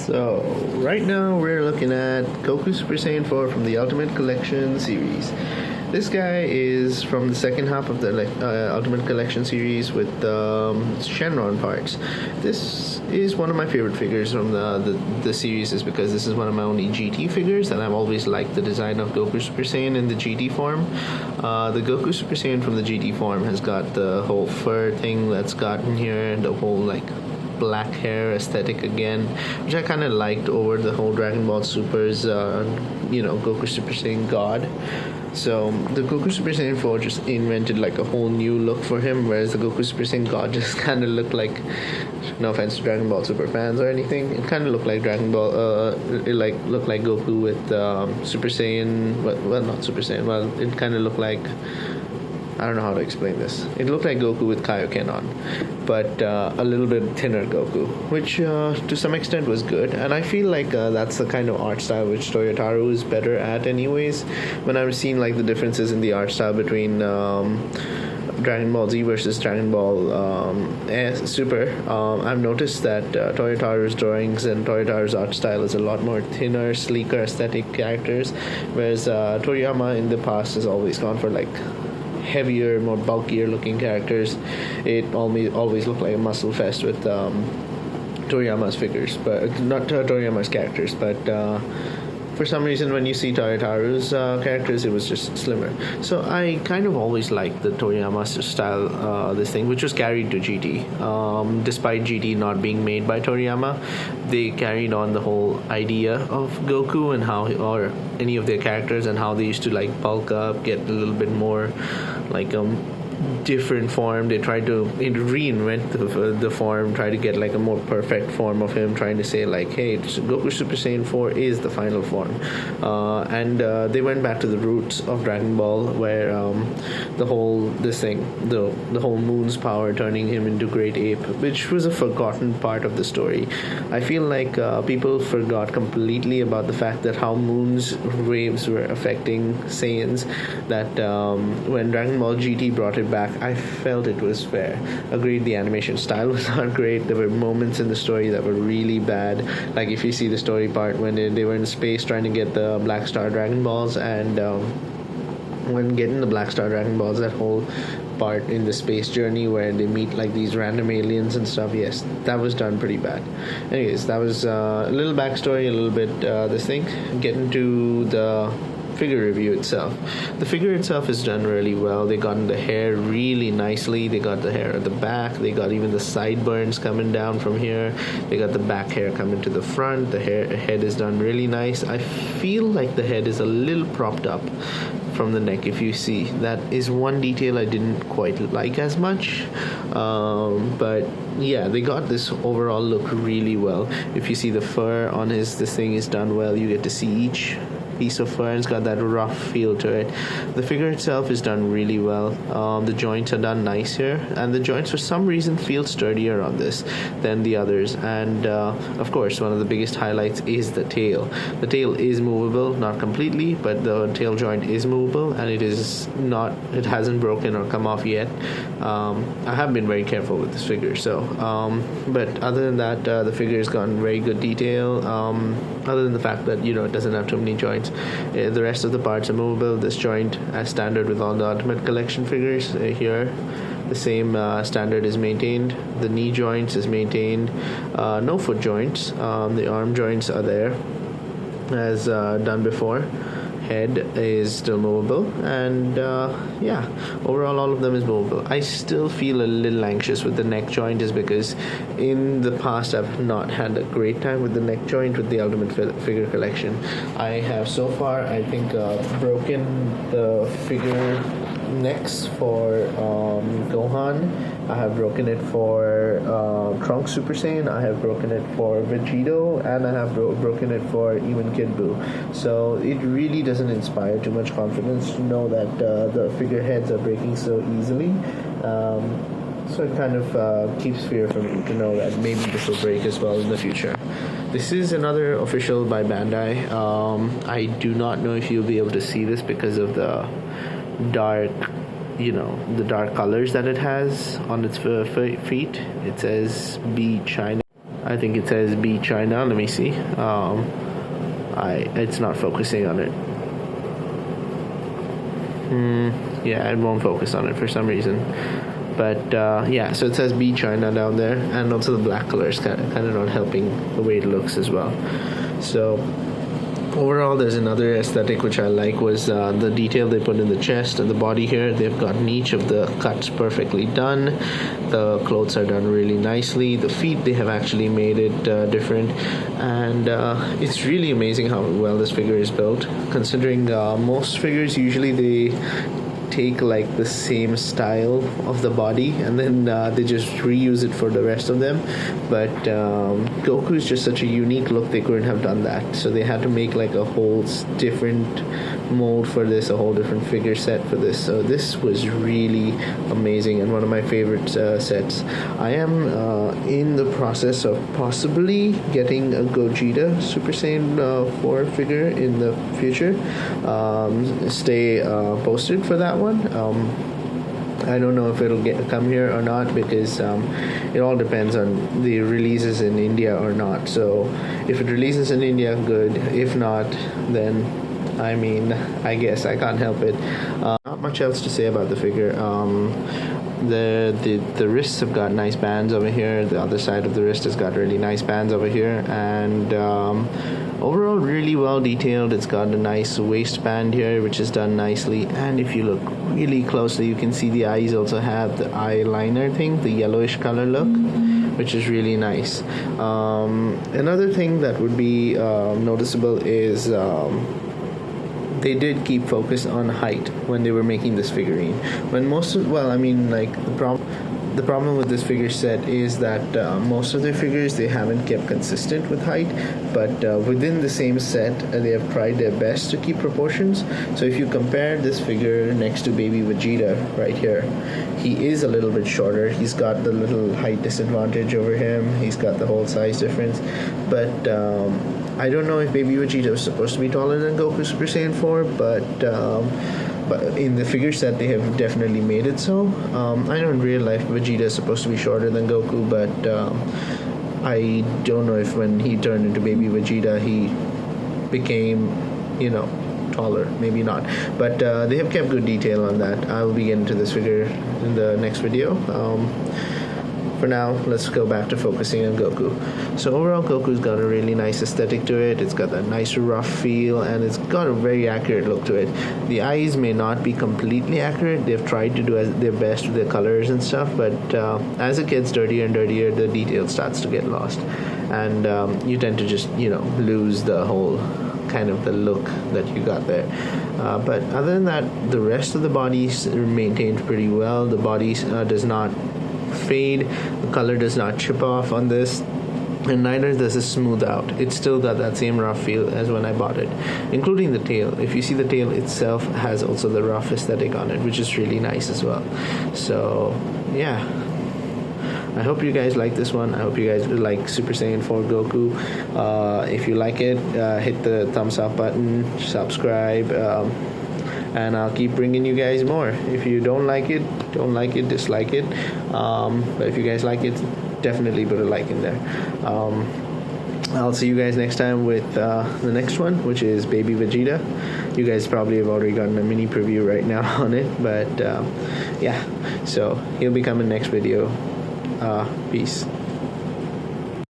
So, right now we're looking at Goku Super Saiyan 4 from the Ultimate Collection series. This guy is from the second half of the Ultimate Collection series with Shenron parts. This is one of my favorite figures from the series, is because this is one of my only GT figures, and I've always liked the design of Goku Super Saiyan in the GT form. The Goku Super Saiyan from the GT form has got the whole fur thing that's gotten here, the whole black hair aesthetic again, which I kind of liked over the whole Dragon Ball Super's Goku Super Saiyan God. So the Goku Super Saiyan 4 just invented a whole new look for him, whereas the Goku Super Saiyan God just kind of looked like, no offense to Dragon Ball Super fans or anything, it kind of looked like Dragon Ball, looked like Goku with Super Saiyan, well not Super Saiyan, well it kind of looked like, I don't know how to explain this. It looked like Goku with Kaioken on, but a little bit thinner Goku, which to some extent was good. And I feel like that's the kind of art style which Toyotaru is better at anyways. When I've seen the differences in the art style between Dragon Ball Z versus Dragon Ball Super, I've noticed that Toyotaru's drawings and Toyotaru's art style is a lot more thinner, sleeker aesthetic characters, whereas Toriyama in the past has always gone for heavier, more bulkier looking characters. It always looked like a muscle fest with Toriyama's figures, but not Toriyama's characters. But for some reason, when you see Toyotaru's characters, it was just slimmer. So I kind of always liked the Toriyama style, this thing, which was carried to GT. Despite GT not being made by Toriyama, they carried on the whole idea of Goku and how, or any of their characters, and how they used to bulk up, get a little bit more different form. They tried to reinvent the form, try to get a more perfect form of him, trying to say hey, Goku Super Saiyan 4 is the final form. And they went back to the roots of Dragon Ball, where the whole Moon's power turning him into Great Ape, which was a forgotten part of the story. I feel like people forgot completely about the fact that how Moon's waves were affecting Saiyans, that when Dragon Ball GT brought it back, I felt it was fair. Agreed, the animation style was not great. There were moments in the story that were really bad. If you see the story part when they were in space trying to get the Black Star Dragon Balls, and when getting the Black Star Dragon Balls, that whole part in the space journey where they meet these random aliens and stuff, yes, that was done pretty bad. Anyways, that was a little backstory, a little bit this thing. Getting to the figure review itself. The figure itself is done really well. They got the hair really nicely. They got the hair at the back. They got even the sideburns coming down from here. They got the back hair coming to the front. The head is done really nice. I feel like the head is a little propped up from the neck. If you see, that is one detail I didn't quite like as much, but yeah, they got this overall look really well. If you see the fur on this thing is done well. You get to see each piece of fur, and it's got that rough feel to it. The figure itself is done really well. The joints are done nice here, and the joints for some reason feel sturdier on this than the others. And of course, one of the biggest highlights is the tail. The tail is movable, not completely, but the tail joint is movable, and it hasn't broken or come off yet. I have been very careful with this figure, so but other than that, the figure has gotten very good detail, other than the fact that it doesn't have too many joints. The rest of the parts are movable. This joint, as standard with all the Ultimate Collection figures, here the same standard is maintained. The knee joints is maintained. No foot joints. The arm joints are there as done before. Head is still movable, and overall all of them is movable. I still feel a little anxious with the neck joint, is because in the past I've not had a great time with the neck joint with the Ultimate Figure Collection. I have so far, I think, broken the figure necks for Gohan. I have broken it for Trunks Super Saiyan. I have broken it for Vegito, and I have broken it for even Kid Buu. So it really doesn't inspire too much confidence to know that the figureheads are breaking so easily. So it kind of keeps fear for me to know that maybe this will break as well in the future. This is another official by Bandai. I do not know if you'll be able to see this because of the dark colors that it has on its feet. It says Be China. I think it says B China. Let me see. It's not focusing on it. Yeah, it won't focus on it for some reason. But yeah, so it says B China down there, and also the black color is kind of not helping the way it looks as well. So overall, there's another aesthetic which I like was the detail they put in the chest and the body here. They've gotten each of the cuts perfectly done. The clothes are done really nicely. The feet, they have actually made it different. And it's really amazing how well this figure is built, considering most figures, usually they take like the same style of the body and then they just reuse it for the rest of them. But Goku is just such a unique look, they couldn't have done that, so they had to make like a whole different mold for this, a whole different figure set for this. So this was really amazing and one of my favorite sets. I am in the process of possibly getting a Gogeta Super Saiyan 4 figure in the future. Stay posted for that one. I don't know if it'll come here or not, because it all depends on the releases in India or not. So if it releases in India, good. If not, then I mean, I guess I can't help it. Not much else to say about the figure. The wrists have got nice bands over here. The other side of the wrist has got really nice bands over here, and overall really well detailed. It's got a nice waistband here which is done nicely, and if you look really closely you can see the eyes also have the eyeliner thing, the yellowish color look, which is really nice. Another thing that would be noticeable is they did keep focus on height when they were making this figurine. When the problem with this figure set is that most of their figures, they haven't kept consistent with height, but within the same set they have tried their best to keep proportions. So if you compare this figure next to Baby Vegeta right here, he is a little bit shorter. He's got the little height disadvantage over him. He's got the whole size difference, but I don't know if Baby Vegeta was supposed to be taller than Goku Super Saiyan 4, but in the figure set they have definitely made it so. I know in real life Vegeta is supposed to be shorter than Goku, but I don't know if when he turned into Baby Vegeta he became, taller. Maybe not, but they have kept good detail on that. I will be getting to this figure in the next video. For now, let's go back to focusing on Goku. So overall, Goku's got a really nice aesthetic to it. It's got that nice rough feel, and it's got a very accurate look to it. The eyes may not be completely accurate. They've tried to do their best with their colors and stuff, but as it gets dirtier and dirtier, the detail starts to get lost, and you tend to just, lose the whole kind of the look that you got there. But other than that, the rest of the body's maintained pretty well. The body does not fade, the color does not chip off on this, and neither does it smooth out. It's still got that same rough feel as when I bought it, including the tail. If you see, the tail itself has also the rough aesthetic on it, which is really nice as well. So yeah, I hope you guys like this one. I hope you guys like Super Saiyan 4 Goku. If you like it, hit the thumbs up button, subscribe, and I'll keep bringing you guys more. If you don't like it, dislike it. But if you guys like it, definitely put a like in there. I'll see you guys next time with the next one, which is Baby Vegeta. You guys probably have already gotten a mini preview right now on it, but yeah, so he'll be coming next video. Peace.